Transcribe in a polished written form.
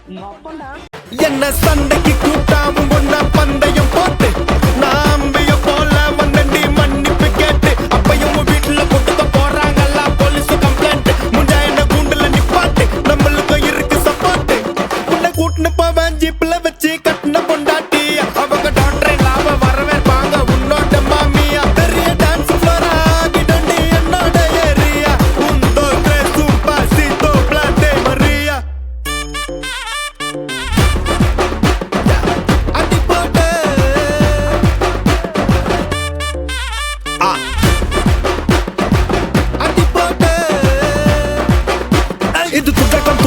என்ன சண்டைக்கு கூட்டாவும் ஒன்னா பந்தயம் போட்டு நாம்பிய போல வந்தண்டி மன்னிப்பு கேட்டு அப்பையும் வீட்டுல கொட்டுக்க போறாங்கல்ல போலீஸ் கம்ப்ளைண்ட் முஞ்சா என்ன கூண்டுல நிப்பாட்டு நம்மளுக்கும் இருக்கு சப்போர்ட் உன்னை கூட்டுன்னு போவேன் ஜீப்ல வச்சு கட்டின பொண்டாட்டி அவங்க டாக்டரை லாப வரவேற்பாங்க உன்னோட மாமியா பெரிய டான்ஸ் ஃப்ளோரா கிடண்டி என்னோட ஏரியா உந்தோ கிரேசும் பாசித்தோ பிளாட்டே மரியா இது துடக்கம்